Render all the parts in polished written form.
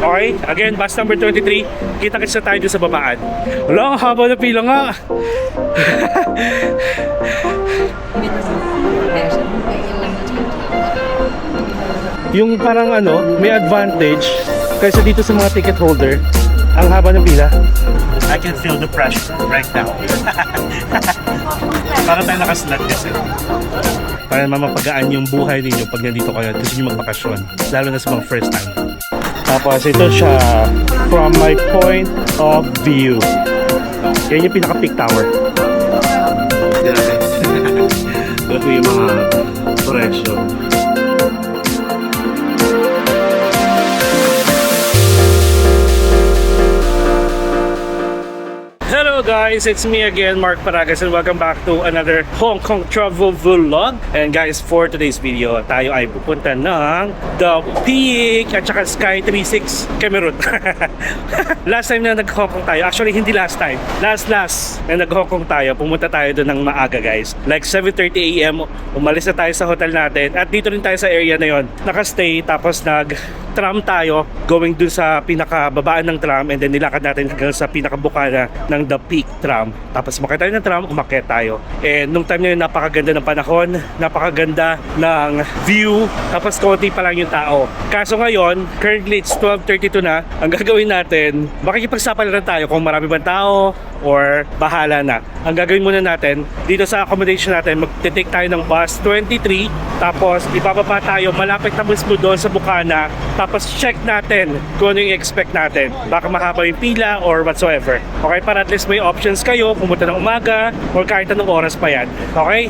Okay? Again, bus number 23. Kita-kits na tayo dun sa babaan. Wala, ang haba na pila nga. Yung parang ano, may advantage kaysa dito sa mga ticket holder. Ang haba ng pila. I can feel the pressure right now. Para tayo nakaslot kasi. Para mamapagaan yung buhay ninyo pag nandito kayo at gusto nyo magbakasyon. Lalo na sa mga first time. Tapos ito siya from my point of view. Yan yung pinaka-peak tower. Ito yung mga presyo. Hello guys, it's me again, Mark Paragas, and welcome back to another Hong Kong travel vlog. And guys, for today's video, tayo ay pupunta ng The Peak at saka Sky 36 Cameroon. Last time na nag-Hong Kong tayo, actually hindi last time, last na nag-Hong Kong tayo, pumunta tayo doon ng maaga guys. Like 7:30 AM, umalis na tayo sa hotel natin at dito rin tayo sa area na yon. Nakastay, tapos nag-tram tayo going dun sa pinakababaan ng tram, and then nilakad natin hanggang sa pinakabukana ng The Peak tram. Tapos sumakay tayo ng tram, umakyat tayo. And nung time na yun, napakaganda ng panahon, napakaganda ng view, tapos konti pa lang yung tao. Kaso ngayon, currently it's 12:32 na. Ang gagawin natin, makikipagsapalaran tayo kung marami bang tao or bahala na. Ang gagawin muna natin, dito sa accommodation natin, magte-take tayo ng bus 23, tapos ibababa tayo malapit na mismo doon sa bukana, tapos check natin kung ano yung expect natin. Baka mahaba yung pila or whatsoever. Okay, para at least may options kayo, pumunta ng umaga or kahit anong oras pa yan. Okay?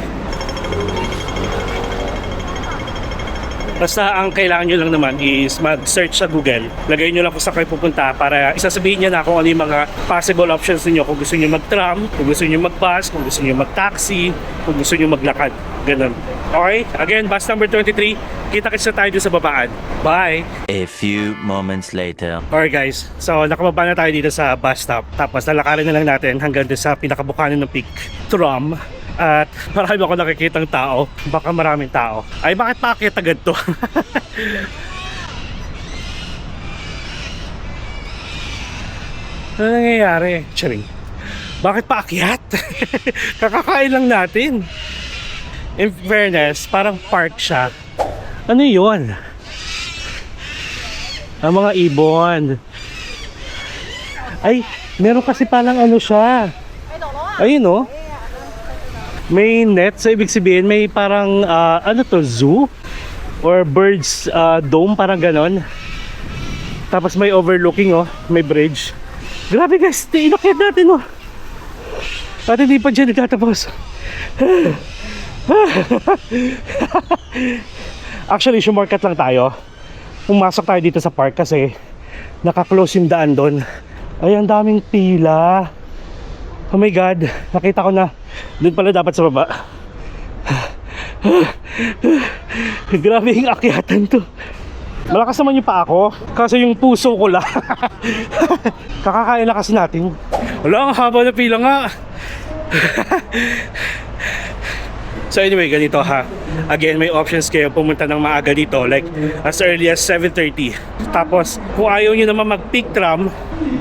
Basta ang kailangan nyo lang naman is mag-search sa Google. Lagay nyo lang kung saan kayo pupunta para isasabihin nyo na kung ano yung mga possible options niyo. Kung gusto nyo mag-tram, kung gusto nyo mag-bus, kung gusto nyo mag-taxi, kung gusto nyo maglakad. Ganun. Okay? Again, bus number 23. Kita-kits na tayo dun sa babaan. Bye! A few moments later. Alright guys, so nakababa na tayo dito sa bus stop. Tapos lalakarin na lang natin hanggang dun sa pinakabukanan ng Peak tram. At marami ako nakikitang tao. Baka maraming tao. Ay, bakit paakyat agad to? Ano nangyayari? Charing. Bakit paakyat? Kakakain lang natin. In fairness, parang park siya. Ano yun? Ang mga ibon. Ay, meron kasi palang ano siya. Ayun oh. May net, so ibig sabihin may parang ano to, zoo or birds dome, parang ganon. Tapos may overlooking oh, may bridge. Grabe guys, inakyat natin oh. At hindi pa dyan nagtatapos. Actually, shortcut lang tayo. Pumasok tayo dito sa park kasi naka-close yung daan doon. Ay, ang daming pila. Oh my God, nakita ko na. Doon pala dapat sa baba. Grabe yung akyatan to. Malakas naman yung pa ako, kasi yung puso ko lang. Kakakain na kasi natin. Wala, ang haba na pila nga. So anyway, ganito ha. Again, may options kayo pumunta ng maaga dito, like as early as 7:30. Tapos kung ayaw nyo naman mag-peak tram,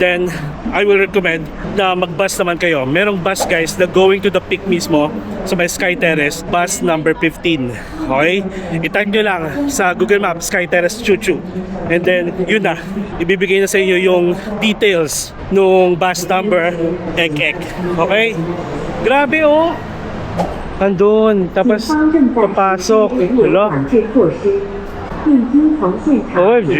then I will recommend na mag-bus naman kayo. Merong bus guys na going to the peak mismo sa may Sky Terrace, bus number 15. Okay? I-type nyo lang sa Google Maps, Sky Terrace Chuchu. And then, yun na. Ibibigay na sa inyo yung details nung bus number, ek. Okay? Grabe oh! Andun, tapos papasok. Hello? OMG.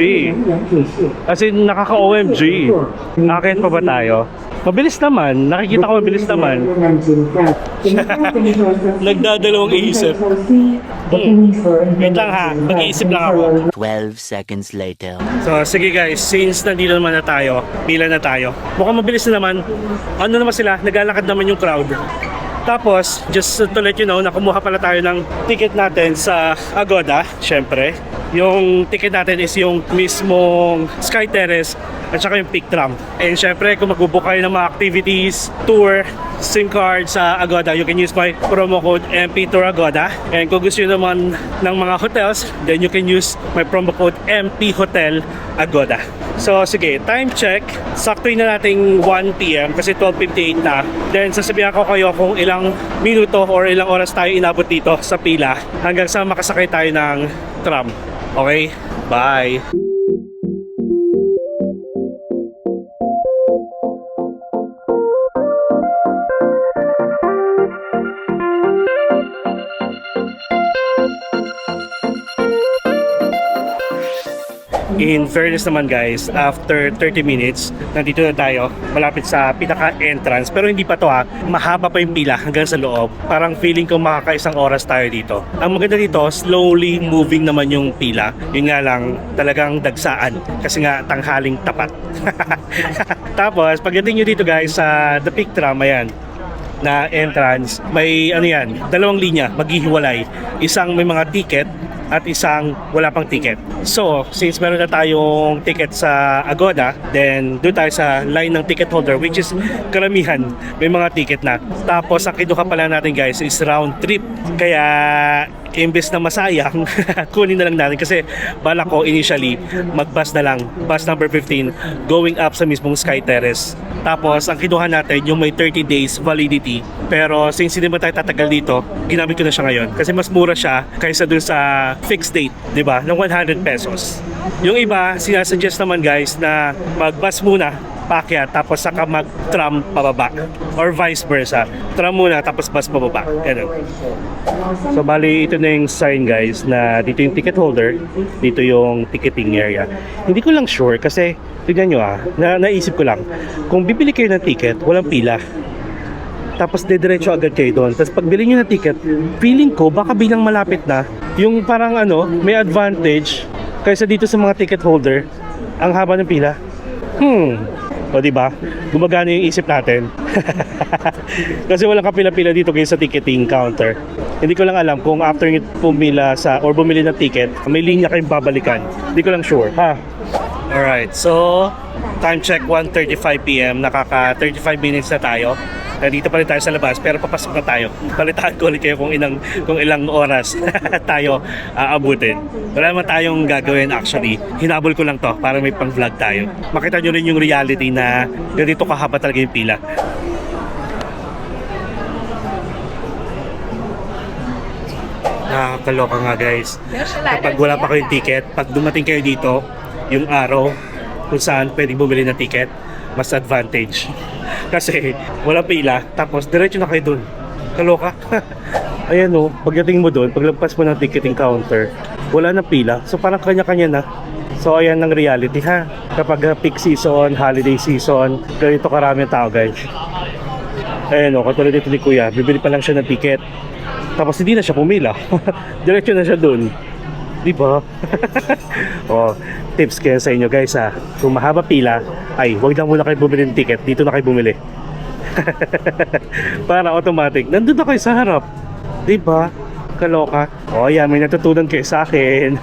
As in, nakaka-OMG. Akit pa ba tayo? Mabilis naman. Nakikita ko mabilis naman. Nagdadalawang isip. Wait lang ha. Mag-iisip lang ako. 12 seconds later. So, sige guys. Since nandito naman na tayo, pila na tayo. Mukhang mabilis na naman. Ano naman sila? Naglalakad naman yung crowd. Tapos, just to let you know, nakumuha pala tayo ng ticket natin sa Agoda, syempre. Yung ticket natin is yung mismong Sky Terrace at saka yung Peak Tram. And syempre, kung magbubook kayo ng mga activities, tour, SIM card sa Agoda, you can use my promo code MP Tour Agoda. And kung gusto nyo naman ng mga hotels, then you can use my promo code MP Hotel Agoda. So sige, time check. Saktuin na nating 1 PM kasi 12:58 na. Then sasabihan ko kayo kung ilang minuto or ilang oras tayo inabot dito sa pila hanggang sa makasakay tayo ng tram. Okay? Bye! In fairness naman guys, after 30 minutes, nandito na tayo, malapit sa pinaka-entrance. Pero hindi pa to ha, mahaba pa yung pila hanggang sa loob. Parang feeling ko makakaisang oras tayo dito. Ang maganda dito, slowly moving naman yung pila. Yun nga lang, talagang dagsaan. Kasi nga, tanghaling tapat. Tapos, pagdating nyo dito guys, sa The Peak Tram, ayan, na entrance, may ano yan, dalawang linya, maghihiwalay. Isang may mga ticket, at isang wala pang ticket. So, since meron na tayong ticket sa Agoda, then doon tayo sa line ng ticket holder, which is karamihan, may mga ticket na. Tapos, ang kinuha pala natin guys is round trip. Kaya, imbes na masayang, kunin na lang natin kasi bala ko initially, mag-bus na lang, bus number 15, going up sa mismong Sky Terrace. Tapos, ang kinuha natin, yung may 30 days validity. Pero, since hindi mo tayo tatagal dito, ginamit ko na siya ngayon. Kasi mas mura siya kaysa dun sa fixed date, di ba? Ng 100 pesos. Yung iba, sinasuggest naman guys na mag-bus muna, paakyat, tapos saka mag-tram pababa. Or vice versa. Tram muna, tapos bus pababa. Ganun. So, bali, ito na yung sign guys na dito yung ticket holder, dito yung ticketing area. Hindi ko lang sure kasi, tignan nyo naisip ko lang, kung bibili kayo ng ticket, walang pila. Tapos didiretso agad kayo doon. Tapos pag bili nyo ng ticket, feeling ko baka bilang malapit na, yung parang may advantage kaysa dito sa mga ticket holder, ang haba ng pila. O diba? Gumagana yung isip natin. Kasi walang kapila-pila dito kayo sa ticketing counter. Hindi ko lang alam kung after nyo pumila or bumili ng ticket, may linya kayong babalikan. Hindi ko lang sure. Alright, so time check 1:35 PM. Nakaka 35 minutes na tayo. Dito pa rin tayo sa labas pero papasok na tayo. Balitaan ko ulit kayo kung ilang oras tayo aabutin. Wala naman tayong gagawin actually. Hinabol ko lang to para may pang vlog tayo. Makita nyo rin yung reality na ganito kahaba talaga yung pila. Nakakaloka nga guys. Kapag wala pa kayong ticket, pag dumating kayo dito, yung araw kung saan pwedeng bumili ng ticket, mas advantage. Kasi wala pila, tapos diretso na kayo dun. Kaloka. Ayan pagdating mo dun, paglagpas mo ng ticketing counter, wala na pila. So parang kanya-kanya na. So ayan ang reality Kapag peak season, holiday season, ganito karami ang tao guys. Ayan katulad dito ni Kuya, bibili pa lang siya ng ticket. Tapos hindi na siya pumila. Diretso na siya dun. Diba? Tips kaya sa inyo guys kung mahaba pila, ay wag lang muna kayo bumili ng ticket, dito na kayo bumili. Para automatic, nandun na kayo sa harap. Diba? Kaloka. Yan, may natutunan kayo sa akin.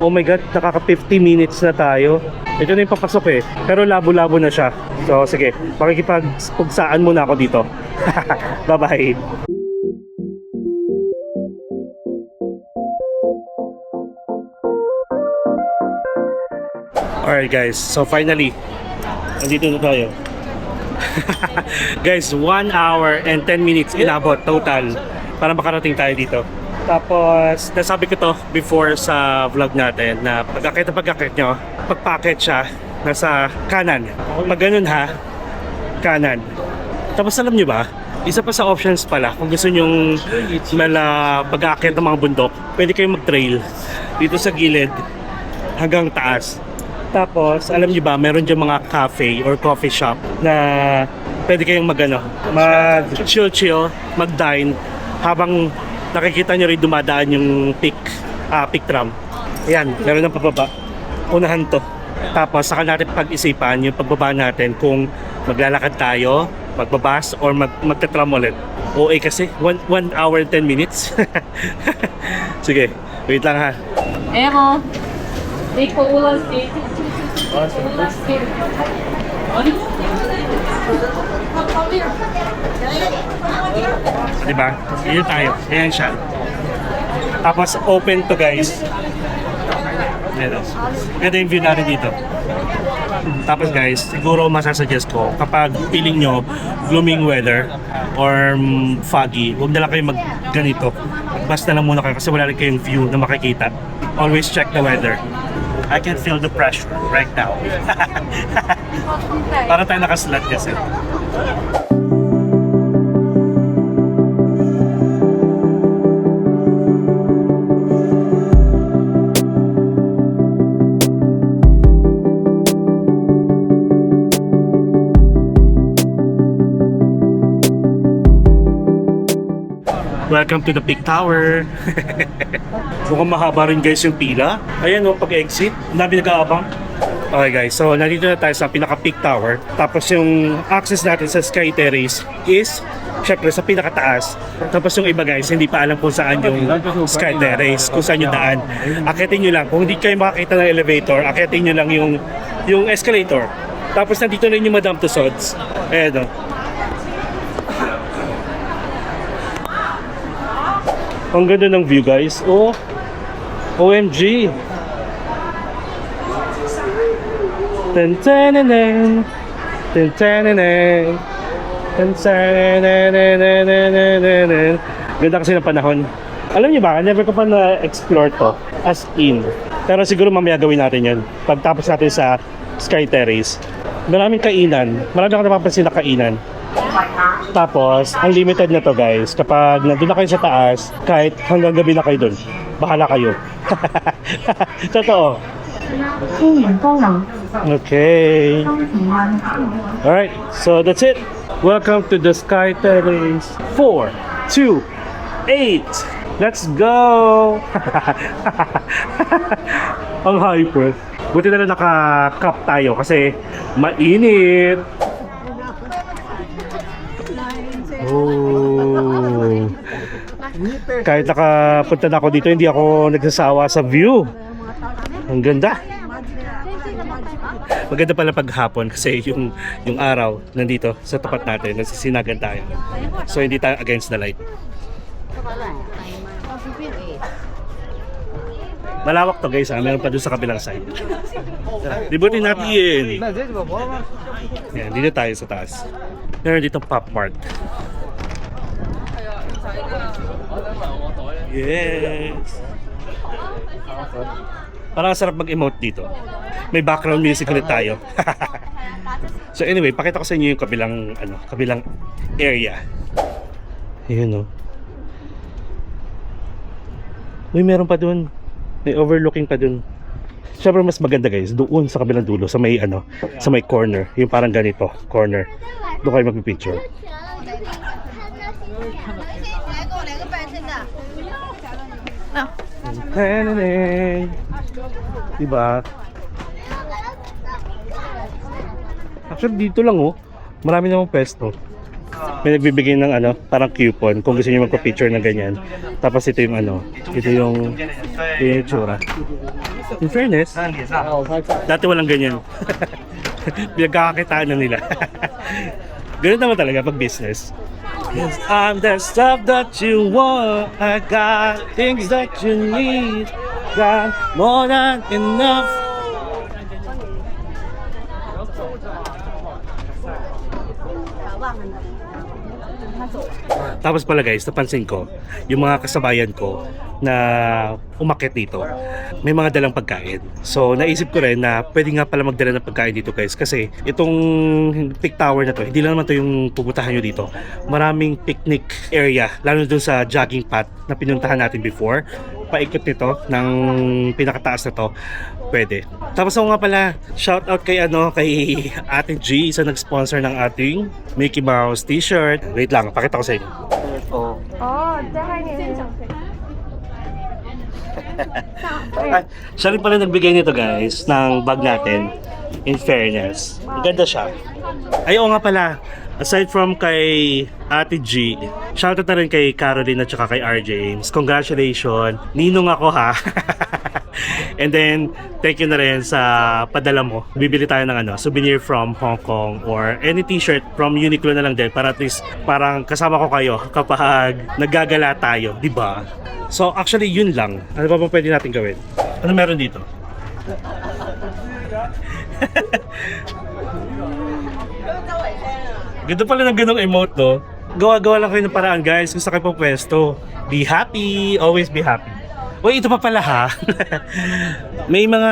Oh my god, nakaka 50 minutes na tayo. Ito na yung papasok pero labo-labo na siya. So sige, makikipagpugsaan muna ako dito. Bye bye. Alright guys, so finally, nandito na tayo. Guys, 1 hour and 10 minutes inabot total para makarating tayo dito. Tapos, nasabi ko to before sa vlog natin na pag-akit nyo, pag-packet siya, nasa kanan. Pag ganun kanan. Tapos alam nyo ba, isa pa sa options pala, kung gusto nyong pag-akit ng mga bundok, pwede kayong mag-trail dito sa gilid hanggang taas. Tapos, alam niyo ba, meron dyan mga cafe or coffee shop na pwede kayong mag-chill, mag-dine habang nakikita nyo rin dumadaan yung peak tram. Ayan, meron ng pababa. Unahan to. Tapos, saka natin pag-isipan yung pagbaba natin kung maglalakad tayo, magbabas, or magta-tram ulit. OA kasi, 1 hour and 10 minutes. Sige, Wait lang ha. Evo. Take po ulas cake. Ulas cake. Diba? Yun tayo. Ayan siya. Tapos open to guys. Ayan o. Ganda yung view natin dito. Tapos guys, siguro masasuggest ko kapag feeling nyo glooming weather or foggy, huwag na lang kayo mag ganito. Basta lang muna kayo kasi wala rin kayong view na makikita. Always check the weather. I can feel the pressure right now. Para tayo nakaslat kasi. Welcome to the Peak Tower. Mukhang mahaba rin guys yung pila. Ayan o, pag-exit. Nabi nag-aabang. Okay guys, so nandito na tayo sa pinaka-Peak Tower. Tapos yung access natin sa Sky Terrace is syempre sa pinakataas. Tapos yung iba guys, hindi pa alam kung saan yung Sky Terrace, kung saan yung daan. Akitin nyo lang. Kung hindi kayo makakita ng elevator, akitin nyo lang yung escalator. Tapos nandito na yung Madame Tussauds. Ayan o. Ang ganda ng view guys. Oh. OMG. Tan-tan-nan-nan. Tan-tan-nan-nan. Tan-tan-nan-nan-nan-nan-nan-nan. Ganda kasi ng panahon. Alam niyo ba, never ko pa na-explore to. As in. Pero siguro mamaya gawin natin yun. Pagtapos natin sa Sky Terrace. Maraming kainan. Marami ako napapansin na kainan. Tapos, unlimited na to guys. Kapag nandun na kayo sa taas, kahit hanggang gabi na kayo dun, bahala kayo. Totoo. Okay. Alright, so that's it. Welcome to the Sky Terrace 4, 2, 8. Let's go! Ang hyper. Buti na lang naka-cup tayo kasi mainit. Oh. Kahit nakapunta na ako dito, hindi ako nagsasawa sa view. Ang ganda. Maganda pala paghapon kasi yung araw nandito sa tapat natin, nagsisinagan tayo. So hindi tayo against the light. Malawak to guys, meron pa doon sa kabilang side. Libutin natin yun. Yan, dito tayo sa taas. Meron dito Pop Mart. Yes. Parang sarap mag-emote dito. May background music ulit tayo. So anyway, pakita ko sa inyo yung kabilang area. Ayun oh. Meron pa doon. May overlooking pa doon. Siyempre mas maganda guys, doon sa kabilang dulo, sa may sa may corner, yung parang ganito, corner. Doon kayo magpipicture. Diba? Actually dito lang oh, marami namang pwesto. May nagbibigay ng parang coupon kung gusto niyo magpa-picture ng ganyan. Tapos ito yung ito yung tsura. In fairness, dati walang ganyan. Pinagkakakitaan na nila. Ganun naman talaga pag business. I'm the stuff that you want. I got things that you need. Got more than enough. Tapos pala guys, napansin ko, yung mga kasabayan ko na umakyat dito, may mga dalang pagkain. So naisip ko rin na pwede nga pala magdala ng pagkain dito guys, kasi itong Peak Tower na to, hindi lang naman to yung pupuntahan nyo dito. Maraming picnic area, lalo dun sa jogging path na pinuntahan natin before. Paikot nito ng pinakataas na to, pwede. Tapos ako nga pala, shout out kay kay Ate G, isa nag-sponsor ng ating Mickey Mouse t-shirt. Wait lang, pakita ko sa inyo. Siya rin pala nagbigay nito guys ng bag natin. In fairness, maganda siya. Ay oo nga pala, aside from kay Ate G, shoutout na rin kay Caroline at saka kay R. James. Congratulations. Ninong ako ha. And then, thank you na rin sa padala mo. Bibili tayo ng souvenir from Hong Kong or any t-shirt from Uniqlo na lang din para at least parang kasama ko kayo kapag naggagala tayo, di ba? So actually yun lang. Ano pa ba pwede natin gawin? Ano meron dito? Ganda pala ng ganong emote, no? Gawa-gawa lang kayo ng paraan, guys. Kung sa kayo pong pwesto, be happy, always be happy. Uy, ito pa pala ha. May mga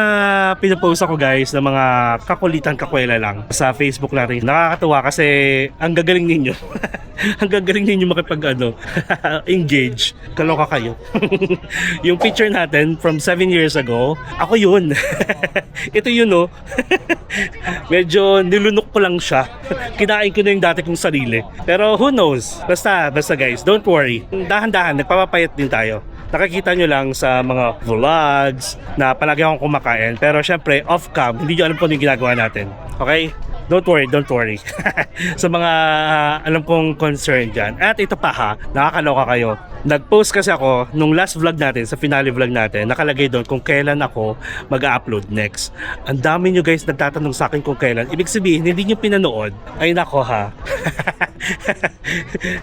pinapost ako guys na mga kakulitan kakwela lang sa Facebook na rin. Nakakatuwa kasi ang gagaling ninyo. Ang gagaling ninyo makipag engage. Kaloka kayo. Yung picture natin from 7 years ago, ako yun. Ito yun oh. Medyo nilunok ko lang siya. Kinain ko na yung dati kong sarili. Pero who knows? Basta guys, don't worry. Dahan-dahan, nagpapapayat din tayo. Nakikita nyo lang sa mga vlogs na palagi akong kumakain. Pero syempre, off-cam, hindi nyo alam kung ano yung ginagawa natin. Okay? Don't worry. Sa mga alam kong concern dyan. At ito pa ha, nakakaloka kayo. Nag-post kasi ako nung last vlog natin, sa finale vlog natin, nakalagay doon kung kailan ako mag-upload next. Ang dami nyo guys nagtatanong sa akin kung kailan. Ibig sabihin, hindi nyo pinanood. Ay nako ha.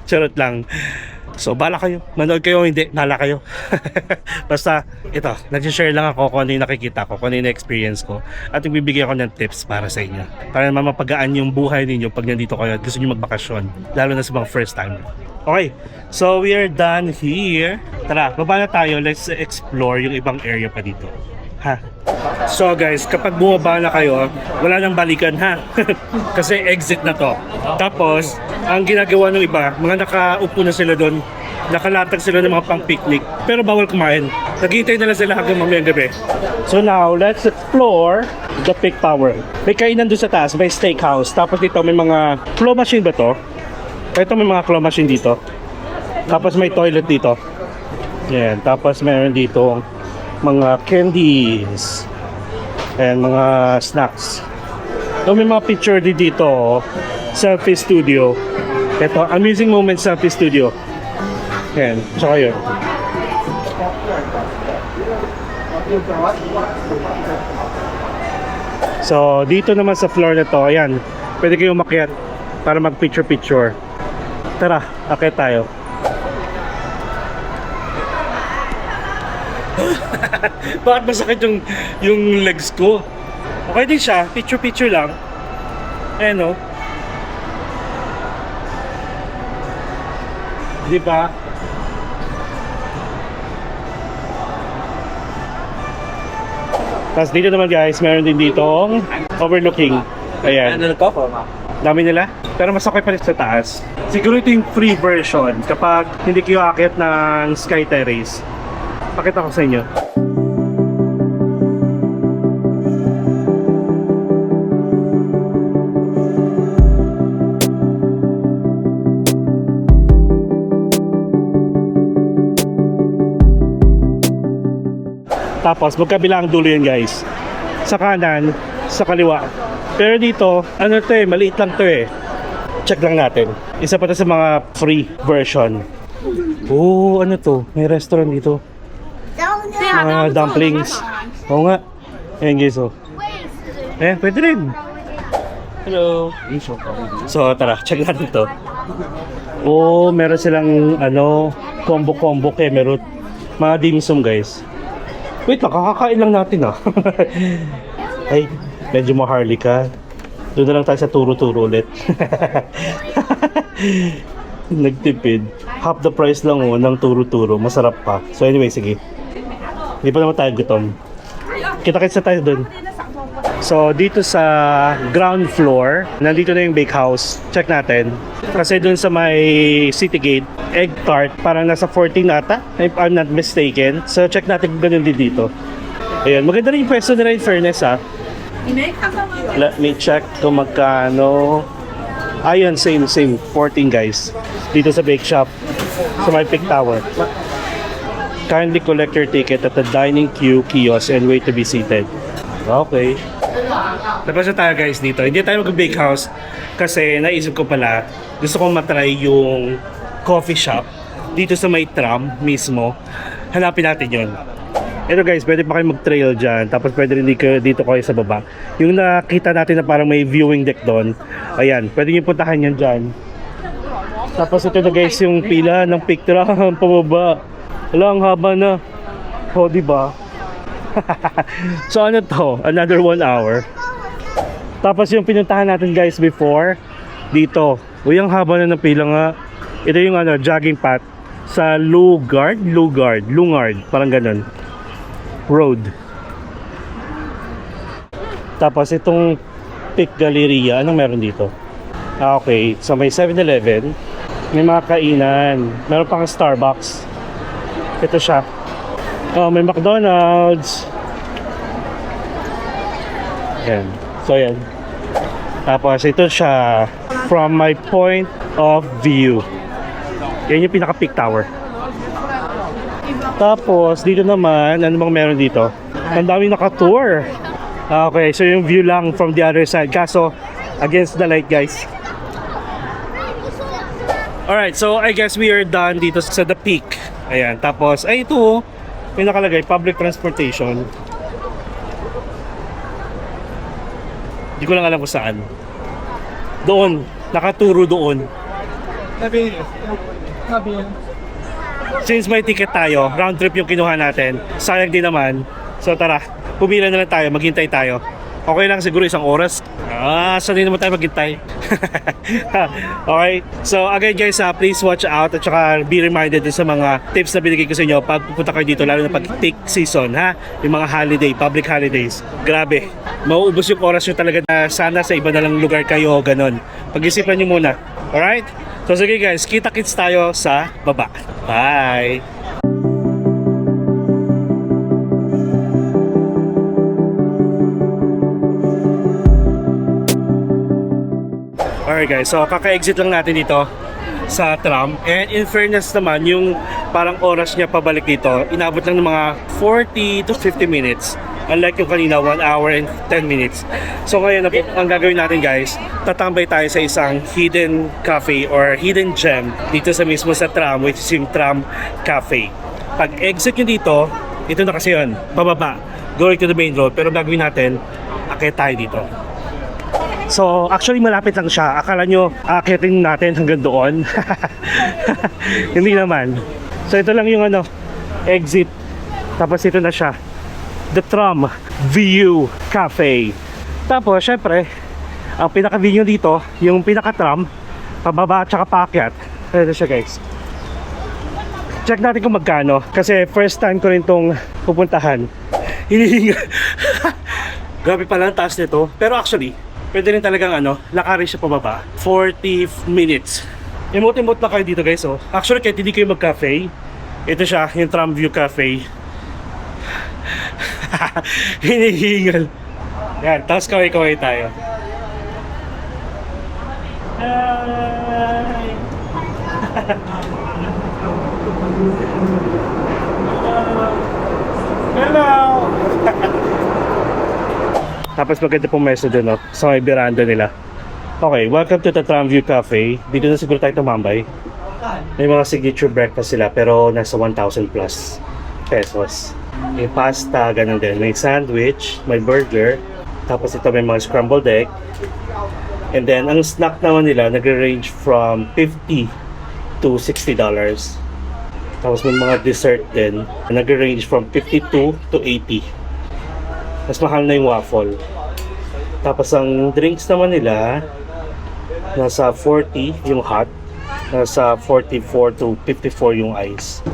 Charot lang. So, bala kayo. Manood kayo o hindi, nala kayo. Basta, ito, nag-share lang ako kung ano yung nakikita ko, kung ano yung experience ko. At nagbibigay ako ng tips para sa inyo. Para naman mapagaan yung buhay ninyo pag nandito kayo at gusto nyo magbakasyon. Lalo na sa mga first time. Okay, so we are done here. Tara, baba na tayo. Let's explore yung ibang area pa dito. Ha? So guys, kapag bumaba na kayo, wala nang balikan ha. Kasi exit na to. Tapos, ang ginagawa ng iba, mga nakaupo na sila doon, nakalatag sila ng mga pang-picnic, pero bawal kumain. Naghihintay na lang sila hanggang mamayang gabi. So now, let's explore the Peak Tower. May kainan doon sa taas, may steakhouse. Tapos dito may mga claw machine ba to? Ito may mga claw machine dito. Tapos may toilet dito. Yan. Tapos meron dito mga candies and mga snacks. So may mga picture dito, selfie studio. Ito, Amusing Moments Selfie Studio. Yan, tsaka yun. So, dito naman sa floor na to, ayan, pwede kayong umakyat para mag picture. Tara, akyat tayo. Bakit masakit yung legs ko? Okay din siya, picture lang. Ayan o. Di ba? Tapos dito naman guys, meron din ditong overlooking. Ayan. Dami nila. Pero mas okay pa rin sa taas. Siguro ito yung free version kapag hindi kayo aakyat ng Sky Terrace. Pakita ko sa inyo. Tapos magkabilang dulo yan guys. Sa kanan, sa kaliwa. Pero dito, ano to eh, maliit lang to eh. Check lang natin. Isa pa to sa mga free version. Oh, ano to? May restaurant dito. Mga dumplings. Oo nga. Ayan guys oh. Eh, pwede rin. Hello. So tara, check natin to. Oh, meron silang combo kay meron mga dim sum guys. Wait lang, kakakain lang natin ah. Ay, medyo maharlika. Doon na lang tayo sa turo-turo ulit. Nagtipid. Half the price lang oh, ng turo-turo. Masarap pa. So anyway, sige. Hindi pa naman tayo gutom. Kita-kits na tayo doon. So dito sa ground floor, nandito na yung bakehouse. Check natin. Kasi doon sa may city gate, egg tart, parang nasa 14 ata, if I'm not mistaken. So check natin kung ganun din dito. Ayan, maganda rin yung pwesto nila in fairness ha. Let me check kung magkano. Ayun, same, 14 guys. Dito sa bake shop, sa my Peak Tower. Kindly collect your ticket at the dining queue kiosk and wait to be seated. Okay. Labas na tayo guys dito. Hindi tayo mag-bake house kasi naisip ko pala, gusto kong matry yung coffee shop dito sa may tram mismo. Hanapin natin yun. Ito guys, pwede pa kayo mag-trail dyan. Tapos pwede rin dito kayo sa baba. Yung nakita natin na parang may viewing deck doon. Ayan, pwede nyo puntahan yan dyan. Tapos ito na guys yung pila ng picture pababa. Wala, ang haba na. O, diba? So ano to? Another 1 hour. Tapos yung pinuntahan natin guys before, dito. Uy, ang haba na ng pila nga. Ito yung ano, jogging path sa Lugard, parang ganun. Road. Tapos itong Peak Galleria, anong meron dito? Okay, so may 7-Eleven, may mga kainan, meron pang Starbucks. Ito siya. Oh, may McDonald's. Yan. So yan. Tapos ito siya, from my point of view. Yan yung pinaka-peak tower. Tapos dito naman, ano bang meron dito? Ang dami naka-tour. Okay, so yung view lang from the other side. Kaso, against the light guys. Alright, so I guess we are done dito sa the peak. Ayan, tapos, ay ito, may nakalagay, public transportation. Hindi ko lang alam kung saan. Doon, nakaturo doon. Since may ticket tayo, round trip yung kinuha natin, sayang din naman. So tara, pumila na lang tayo, maghintay tayo. Okay lang siguro 1 oras. Sanay naman tayo maghintay. Okay, so again guys, please watch out at saka be reminded din sa mga tips na binigay ko sa inyo pag pupunta kayo dito, lalo na pag peak season, ha? Yung mga holiday, public holidays. Grabe, mauubos yung oras nyo talaga na sana sa iba na lang lugar kayo, ganon. Pag-isipan nyo muna. Alright? So sige guys, kita-kits tayo sa baba. Bye! Alright guys, so kaka-exit lang natin dito sa tram. And in fairness naman, yung parang oras niya pabalik dito, inabot lang ng mga 40 to 50 minutes. Unlike yung kanina, 1 hour and 10 minutes. So ngayon, ang gagawin natin guys, tatambay tayo sa isang hidden cafe or hidden gem dito sa mismo sa tram, which is yung Tram Cafe. Pag exit nyo dito, ito na kasi yun, pababa, going to the main road. Pero gagawin natin, akit tayo dito. So actually malapit lang siya. Akala nyo akitin natin hanggang doon. Hindi naman. So ito lang yung ano, exit. Tapos ito na siya, the Tram View Cafe. Tapos syempre, ang pinaka-view dito, yung pinaka-tram, pababa at saka paakyat. Ito siya guys. Check natin kung magkano. Kasi first time ko rin itong pupuntahan. Hinihinga. Grabe pala ang taas nito. Pero actually, pwede rin talagang ano, lakarin siya pababa. 40 minutes. Emote-emote na kayo dito guys, oh. Actually, kahit hindi kayo mag-cafe, ito siya, yung Tram View Cafe. Hinihingal. Yan, tapos kaway-kaway tayo. Hi! Hello! Tapos maganda pong mesa dun, no? Sa may veranda nila. Okay, welcome to the Tram View Cafe. Dito na siguro tayo tumambay. May mga signature breakfast sila pero nasa 1,000 plus pesos. May pasta, ganun din. May sandwich, may burger. Tapos ito may mga scrambled egg. And then, ang snack naman nila nag-range from $50 to $60. Tapos may mga dessert din. Nag-range from 52 to 80. Mas mahal na yung waffle. Tapos ang drinks naman nila, nasa 40 yung hot. Nasa 44 to 54 yung ice.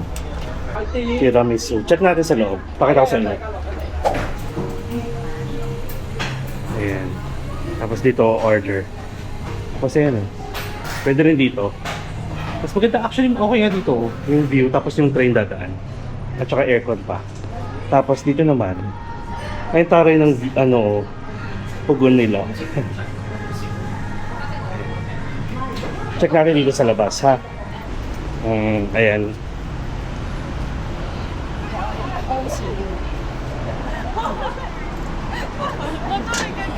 Tiramisu. Check natin sa loob. Pakita ko sa inyo. Ayan. Tapos dito order. Tapos ayan eh. Pwede rin dito. Tapos maganda. Actually okay nga dito. Yung view. Tapos yung train dadaan. At saka aircon pa. Tapos dito naman. Ay taray ng ano. Pugon nila. Check natin dito sa labas ha. Ayan.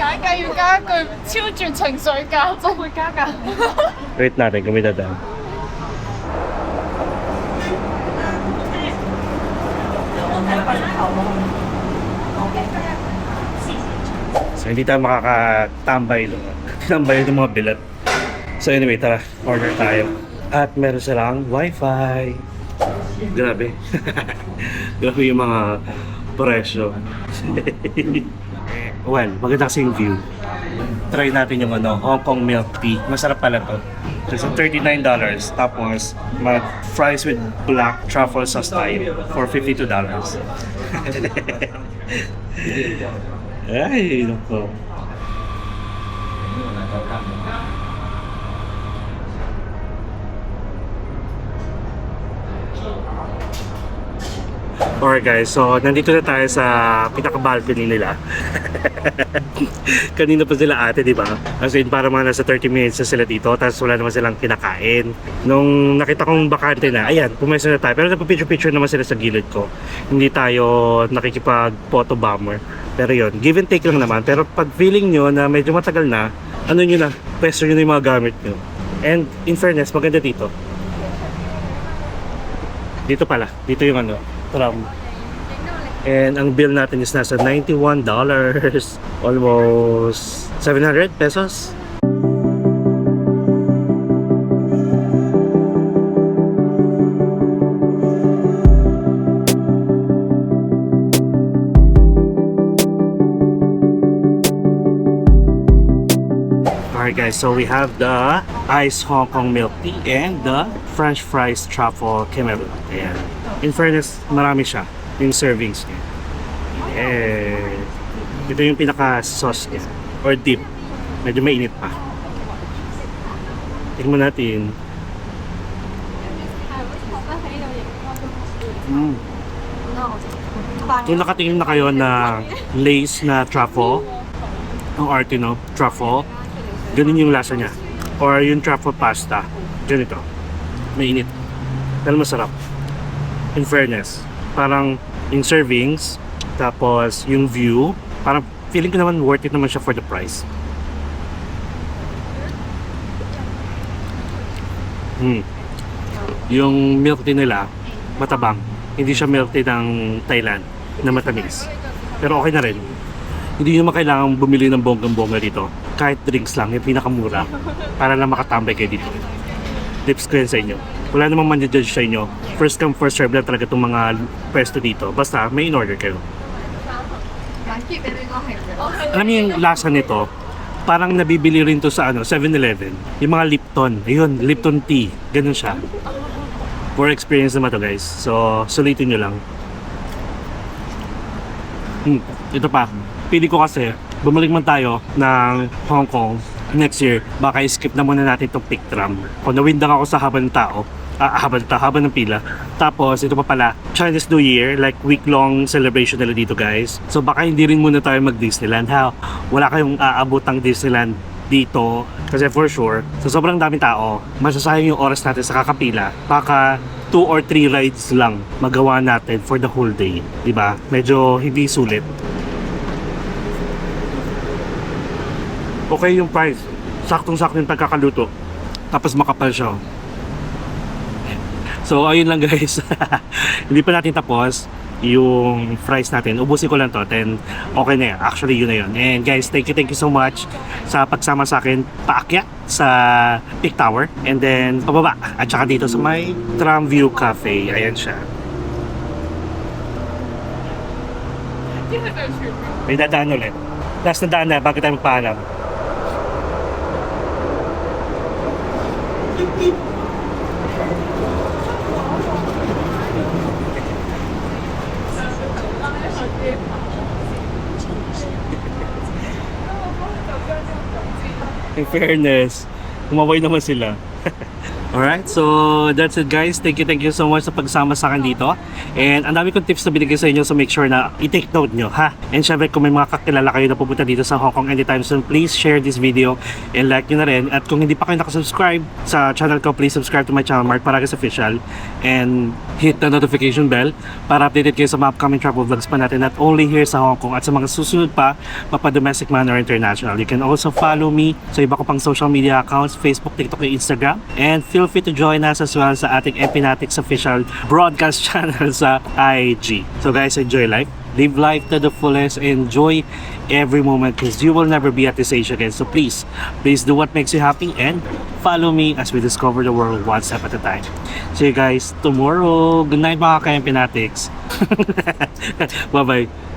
解㗎，要加一句超絕情緒㗎，我會加㗎。 Wait natin kung may dadaan. So hindi tayo makakatambay doon. Tambay yung mga bilat. So anyway, tara, order tayo. At meron silang wifi. Grabe. Grabe yung mga presyo. Well, maganda kasi yung view. Try natin yung Hong Kong milk tea. Masarap pala to. So $39. Tapos fries with black truffle sauce tayo for $52. Ay, nako. Alright guys, so nandito na tayo sa pinaka-balcony nila. Kanina pa sila ate, di ba? As in, para mga nasa 30 minutes na sila dito, tapos wala naman silang kinakain. Nung nakita kong bakante na, ayan, pumesto na tayo. Pero nagpa-picture-picture naman sila sa gilid ko. Hindi tayo nakikipag-photo bomber. Pero yun, give and take lang naman. Pero pag feeling nyo na medyo matagal na, ano nyo na, pwesto nyo na yung mga gamit nyo. And in fairness, maganda dito. Dito pala, dito yung tram. And ang bill natin is nasa $91. Almost 700 pesos. Alright guys, so we have the iced Hong Kong milk tea and the French fries truffle caramel. Ayan. In fairness, marami siya yung servings niya. Ito yung pinaka-sauce niya or dip. Medyo mainit pa. Tingnan natin. Kung nakatingin na kayo na lace na truffle, ang arte no, truffle, ganun yung lasa niya. Or yung truffle pasta, ganito. Mainit. Pero masarap. In fairness, parang in servings, tapos yung view, parang feeling ko naman worth it naman siya for the price. Yung milk tea nila, matabang. Hindi siya milk tea ng Thailand na matamis. Pero okay na rin. Hindi nyo naman kailangan bumili ng bonggang-bongga dito. Kahit drinks lang, yung pinakamura. Para lang makatambay kayo dito. Tips ko yan sa inyo. Wala namang man-judge sa inyo. First come, first serve lang talaga itong mga pwesto dito. Basta, may in-order kayo. Alam niyo yung lasa nito, parang nabibili rin to sa 7-Eleven. Yung mga Lipton. Ayun, Lipton tea. Ganun siya. For experience naman to guys. So, sulitin nyo lang. Ito pa. Pili ko kasi, bumalik man tayo ng Hong Kong next year, baka skip na muna natin itong pick tram. Kung nawindang ako sa haba ng tao, haba ng pila. Tapos, ito pa pala, Chinese New Year, like week-long celebration nila dito guys. So, baka hindi rin muna tayo mag-Disneyland. Wala kayong aabotang Disneyland dito. Kasi for sure, sa sobrang daming tao, masasayang yung oras natin sa kakapila. Baka 2 or 3 rides lang magawa natin for the whole day. Diba? Medyo hindi sulit. Okay yung price. Saktong-sakto yung pagkakaluto. Tapos makapal siya. So, ayun lang guys. Hindi pa natin tapos yung fries natin. Ubusin ko lang to. Then, okay na yan. Actually, yun na yun. And guys, thank you so much sa pagsama sa akin paakyat sa Peak Tower. And then, pababa. At saka dito sa may Tramview Cafe. Ayan siya. May dadaan ulit. Last na daan na bago tayo magpaalam. In fairness, umaway naman sila. Alright, so that's it guys. Thank you so much sa pagsama sa akin dito. And ang dami kong tips na binigay sa inyo, so make sure na i-take note nyo, ha? And syempre kung may mga kakilala kayo na pupunta dito sa Hong Kong anytime soon, please share this video and like nyo na rin. At kung hindi pa kayo nakasubscribe sa channel ko, please subscribe to my channel, Mark Paragas Official, and hit the notification bell para updated kayo sa mga upcoming travel vlogs pa natin, not only here sa Hong Kong at sa mga susunod pa, mapa-domestic man or international. You can also follow me sa iba ko pang social media accounts, Facebook, TikTok, and Instagram. And feel free to join us as well sa ating Empinatics official broadcast channel sa IG. So guys, enjoy life. Live life to the fullest. Enjoy every moment because you will never be at this age again. So please do what makes you happy and follow me as we discover the world one step at a time. See you guys tomorrow. Good night mga ka-Empinatics. Bye-bye.